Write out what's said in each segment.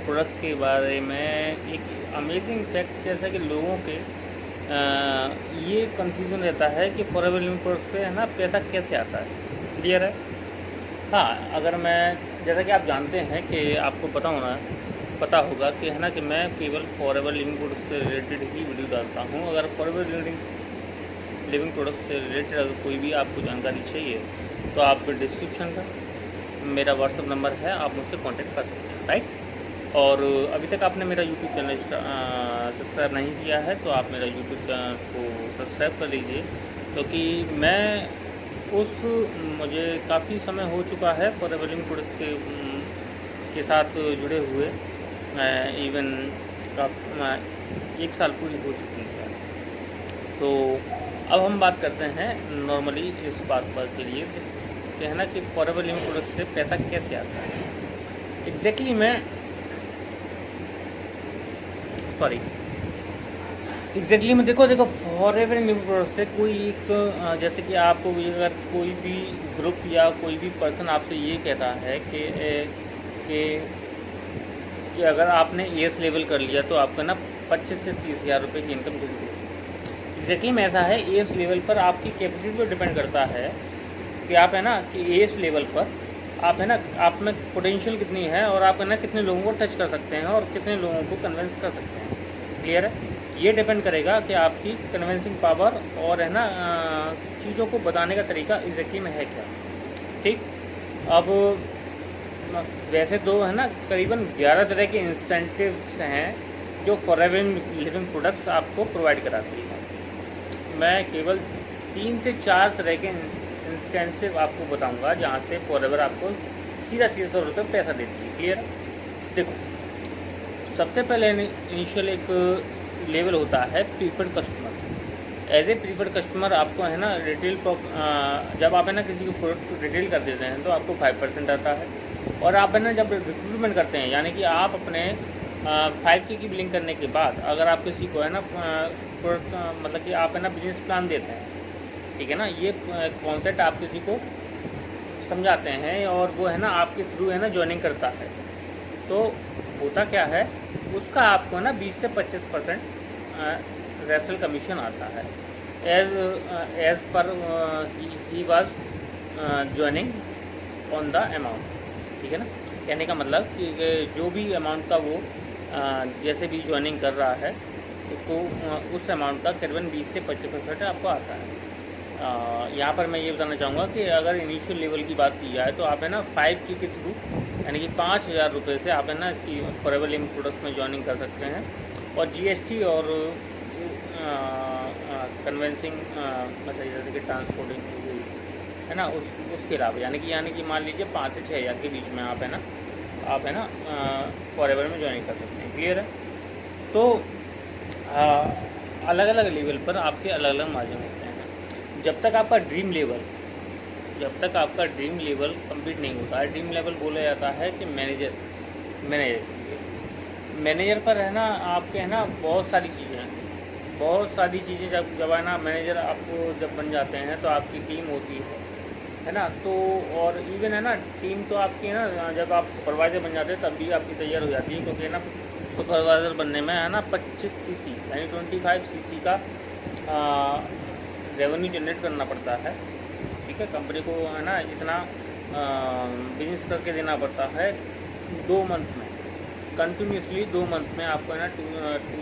Products के बारे में एक अमेजिंग फैक्ट, जैसा कि लोगों के ये कन्फ्यूज़न रहता है कि फॉरेवर लिविंग प्रोडक्ट्स पे है ना पैसा कैसे आता है। क्लियर है? हाँ, अगर मैं, जैसा कि आप जानते हैं कि आपको पता होगा कि है ना कि मैं केवल फॉरेवर लिविंग प्रोडक्ट्स से रिलेटेड ही वीडियो डालता हूँ। अगर फॉरेवर लिविंग प्रोडक्ट्स से रिलेटेड अगर कोई भी आपको जानकारी चाहिए तो आप डिस्क्रिप्शन का मेरा व्हाट्सअप नंबर है, आप मुझसे कांटेक्ट कर सकते हैं, राइट। और अभी तक आपने मेरा यूट्यूब चैनल सब्सक्राइब नहीं किया है तो आप मेरा यूट्यूब चैनल को सब्सक्राइब कर लीजिए, क्योंकि मुझे काफ़ी समय हो चुका है फॉरेवर लिविंग प्रोडक्ट्स के साथ जुड़े हुए। इवन एक साल पूरी हो चुकी है। तो अब हम बात करते हैं नॉर्मली इस बात पर के लिए कि है ना कि फॉरेवर लिविंग प्रोडक्ट से पैसा कैसे आता है। एग्जैक्टली में देखो फॉरेवर लिविंग प्रोडक्ट से कोई एक जैसे कि आपको अगर कोई भी ग्रुप या कोई भी पर्सन आपसे ये कहता है कि अगर आपने एस लेवल कर लिया तो आपका ना 25 से 30 हज़ार रुपये की इनकम होगी। एग्जैक्टली में ऐसा है, एस लेवल पर आपकी कैपेसिटी पर डिपेंड करता है कि आप है ना कि एस लेवल पर आप है ना आप में पोटेंशियल कितनी है और आप है ना कितने लोगों को टच कर सकते हैं और कितने लोगों को कन्विंस कर सकते हैं। क्लियर है? ये डिपेंड करेगा कि आपकी कन्विंसिंग पावर और है ना चीज़ों को बताने का तरीका एग्जैक्टली में है क्या। ठीक, अब वैसे तो है ना करीबन 11 तरह के इंसेंटिव्स हैं जो फॉरेवर लिविंग प्रोडक्ट्स आपको प्रोवाइड कराती है। मैं केवल 3 से 4 तरह के इंसेंटिव आपको बताऊंगा जहां से फॉरेवर आपको सीधा तौर पर पैसा देती है। क्लियर? देखो, सबसे पहले इनिशियल एक लेवल होता है preferred customer. As a preferred customer आपको है ना जब आप है ना किसी को प्रोडक्ट को रिटेल कर देते हैं तो आपको 5% आता है। और आप है ना जब रिक्रूटमेंट करते हैं, यानी कि आप अपने 5K की बिलिंग करने के बाद अगर आप किसी को है ना प्रोडक्ट मतलब कि आप है ना बिजनेस प्लान देते हैं, ठीक है ना, ये कॉन्सेप्ट आप किसी को समझाते हैं और वो है ना आपके थ्रू है ना ज्वाइनिंग करता है, तो होता क्या है उसका आपको ना 20 से 25% रेफरल कमीशन आता है as per he was joining on the amount. ठीक है ना, कहने का मतलब कि जो भी अमाउंट का वो जैसे भी ज्वाइनिंग कर रहा है उसको उस अमाउंट का करीबन 20 से 25% आपको आता है। यहाँ पर मैं ये बताना चाहूँगा कि अगर इनिशियल लेवल की बात की जाए तो आप है ना 5K के थ्रू यानी कि 5,000 रुपये से आप है ना इसकी फॉरेवर लिविंग प्रोडक्ट्स में ज्वाइनिंग कर सकते हैं। और GST और कन्वेंसिंग मतलब जैसे कि ट्रांसपोर्टिंग है ना उसके अलावा यानी कि मान लीजिए 5 से 6 हज़ार के बीच में आप है ना फॉरेवर में ज्वाइन कर सकते हैं। क्लियर है? तो अलग अलग लेवल पर आपके अलग अलग मार्जिन होते हैं। जब तक आपका ड्रीम लेवल कंप्लीट नहीं होता है, ड्रीम लेवल बोला जाता है कि मैनेजर पर है ना आपके है ना बहुत सारी चीज़ें जब है ना मैनेजर आपको जब बन जाते हैं तो आपकी टीम होती है ना, तो और इवन है ना टीम तो आपकी है ना जब आप सुपरवाइज़र बन जाते हैं तब भी आपकी तैयार हो जाती है, क्योंकि है ना सुपरवाइज़र बनने में है ना 25 CC यानी 25 CC का रेवेन्यू जनरेट करना पड़ता है। ठीक है, कंपनी को है ना इतना बिजनेस करके देना पड़ता है 2 मंथ में, कंटिन्यूसली 2 मंथ में आपको है ना 2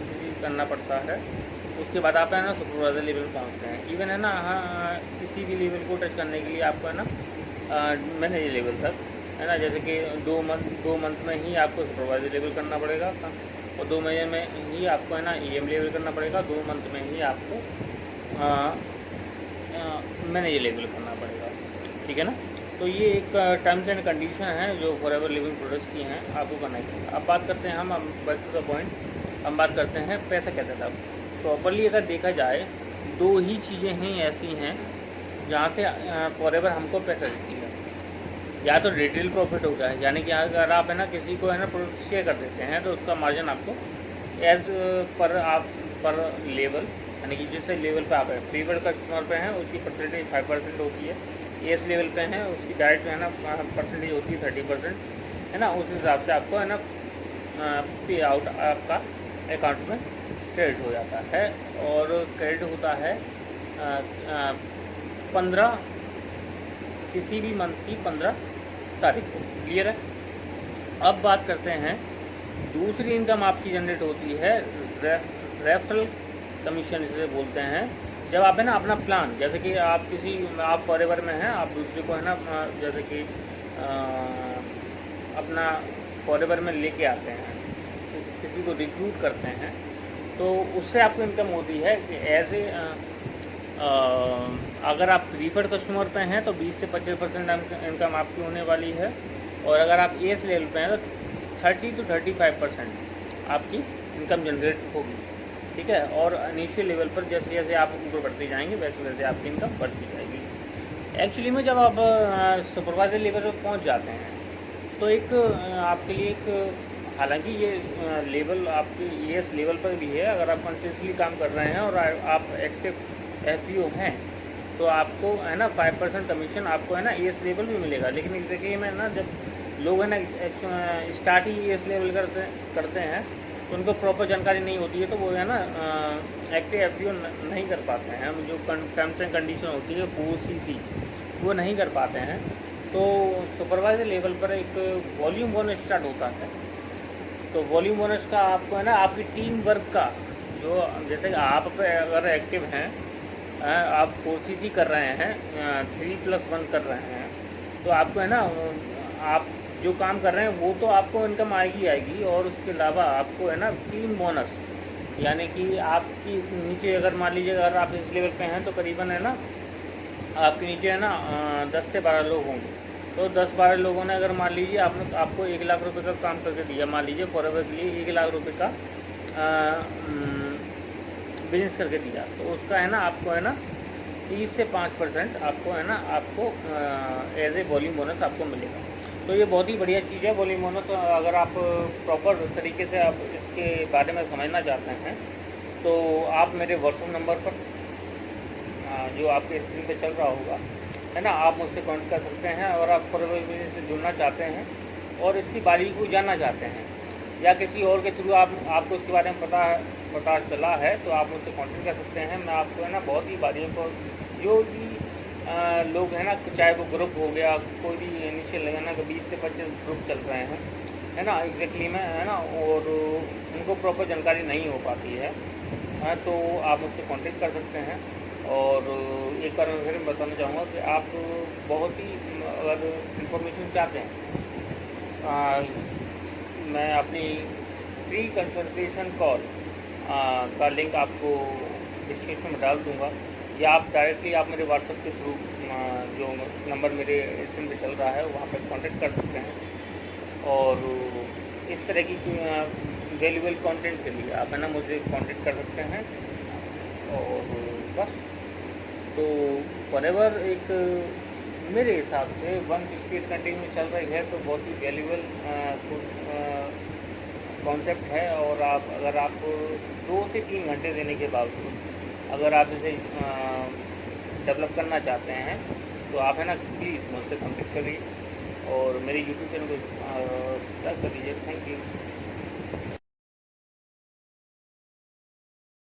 CC करना पड़ता है। उसके बाद आप है ना सुपरवाइजर लेवल पहुंचते हैं। इवन है ना किसी भी लेवल को टच करने के लिए आपको है ना मैनेजर लेवल तक है ना, जैसे कि 2 मंथ में ही आपको सुपरवाइजर लेवल करना पड़ेगा और 2 महीने में ही आपको है ना EM लेवल करना पड़ेगा, 2 मंथ में ही आपको मैनेजर लेवल करना पड़ेगा। ठीक है ना, तो ये एक टर्म्स एंड कंडीशन है जो फॉरेवर लिविंग प्रोडक्ट्स की हैं, आपको करना चाहिए। अब बात करते हैं हम बैक टू द पॉइंट, हम बात करते हैं पैसा कैसे था। प्रॉपरली अगर देखा जाए 2 ही चीज़ें हैं ऐसी हैं जहाँ से फॉरेवर हमको पैसा देती है। या तो रिटेल प्रॉफिट होगा, यानी कि अगर आप है ना किसी को है ना प्रोडक्ट शेयर कर देते हैं तो उसका मार्जिन आपको एज पर लेवल यानी कि जिस लेवल पे आप है प्रीफर्ड कस्टमर पे हैं उसकी परसेंटेज 5% होती है, एस लेवल पे हैं उसकी डायरेक्ट है ना परसेंटेज होती है 30% है ना, उस हिसाब से आपको है ना पे आउट आपका अकाउंट में क्रेडिट हो जाता है। और क्रेडिट होता है 15 किसी भी मंथ की 15 तारीख को। क्लियर है। अब बात करते हैं दूसरी इनकम आपकी जनरेट होती है रेफरल कमीशन इसे बोलते हैं। जब आप है ना अपना प्लान, जैसे कि आप फॉरएवर में हैं, आप दूसरे को है ना जैसे कि अपना फॉरएवर में लेके आते हैं, किसी को रिक्रूट करते हैं, तो उससे आपको इनकम होती है कि एज ए अगर आप प्रीफर्ड कस्टमर पे हैं तो 20 से 25% इनकम आपकी होने वाली है। और अगर आप एस लेवल पे हैं तो 30 to 35% आपकी इनकम जनरेट होगी। ठीक है। और इनिशियल लेवल पर जैसे जैसे आप ऊपर बढ़ते जाएंगे वैसे वैसे आपकी इनकम बढ़ती जाएगी। एक्चुअली में जब आप सुपरवाइजर लेवल पर पहुंच जाते हैं तो एक आपके लिए एक, हालांकि ये लेवल आपके एस लेवल पर भी है, अगर आप कंटिन्यूसली काम कर रहे हैं और आप एक्टिव FPO हैं तो आपको है ना 5% कमीशन आपको है ना एस लेवल भी मिलेगा। लेकिन देखिए मैं ना जब लोग है ना स्टार्ट ही एस लेवल करते हैं तो उनको प्रॉपर जानकारी नहीं होती है, तो वो है ना एक्टिव FPO नहीं कर पाते हैं। हम जो टर्म्स एंड कंडीशन होती है 4CC वो नहीं कर पाते हैं। तो सुपरवाइजर लेवल पर एक वॉल्यूम बोनस स्टार्ट होता है। तो वॉल्यूम बोनस का आपको है ना आपकी टीम वर्क का जो, जैसे आप अगर एक्टिव हैं, आप 4CC कर रहे हैं, 3+1 कर रहे हैं, तो आपको है ना आप जो काम कर रहे हैं वो तो आपको इनकम आएगी। और उसके अलावा आपको है ना टीम बोनस, यानी कि आपकी नीचे अगर मान लीजिए अगर आप इस लेवल पे हैं तो करीबन है ना आपके नीचे है ना 10 से 12 लोग होंगे। तो 10-12 लोगों ने अगर मान लीजिए आपको 1 लाख रुपए का काम करके दिया, मान लीजिए फॉरएवर के लिए 1 लाख रुपए का बिजनेस करके दिया, तो उसका है ना आपको है ना 30 से 5% आपको है ना आपको एज ए वॉल्यूम बोनस आपको मिलेगा। तो ये बहुत ही बढ़िया चीज़ है वॉल्यूम बोनस। तो अगर आप प्रॉपर तरीके से आप इसके बारे में समझना चाहते हैं तो आप मेरे व्हाट्सएप नंबर पर जो आपके स्क्रीन पे चल रहा होगा है ना, आप मुझसे कॉन्टेक्ट कर सकते हैं। और आप फॉरएवर बिजनेस से जुड़ना चाहते हैं और इसकी बारीकी को जानना चाहते हैं, या किसी और के थ्रू आपको इसके बारे में पता चला है तो आप मुझसे कांटेक्ट कर सकते हैं। मैं आपको है ना बहुत ही बारीक को जो भी लोग हैं ना, चाहे वो ग्रुप हो गया, कोई भी इनिशियल है ना 20 से 25 ग्रुप चल रहे हैं है ना एग्जैक्टली में है ना, और उनको प्रॉपर जानकारी नहीं हो पाती है, तो आप मुझसे कांटेक्ट कर सकते हैं। और एक बार फिर मैं बताना चाहूँगा कि आप बहुत ही अगर इंफॉर्मेशन चाहते हैं, मैं अपनी फ्री कंसल्टेशन कॉल का लिंक आपको डिस्क्रिप्शन में डाल दूँगा, या आप डायरेक्टली आप मेरे व्हाट्सएप के थ्रू जो नंबर मेरे स्क्रीन पे चल रहा है वहाँ पर कांटेक्ट कर सकते हैं। और इस तरह की वैल्यूएबल कंटेंट के लिए आप है ना मुझे कांटेक्ट कर सकते हैं। और बस, तो फॉरएवर एक मेरे हिसाब से 168 कंट्री में चल रही है, तो बहुत ही वैल्यूएबल कॉन्सेप्ट है। और अगर आप 2 से 3 घंटे देने के बावजूद अगर आप इसे डेवलप करना चाहते हैं तो आप है ना प्लीज़ मुझसे कॉन्टेक्ट करिए और मेरे यूट्यूब चैनल को सब्सक्राइब कर लीजिए। Thank you.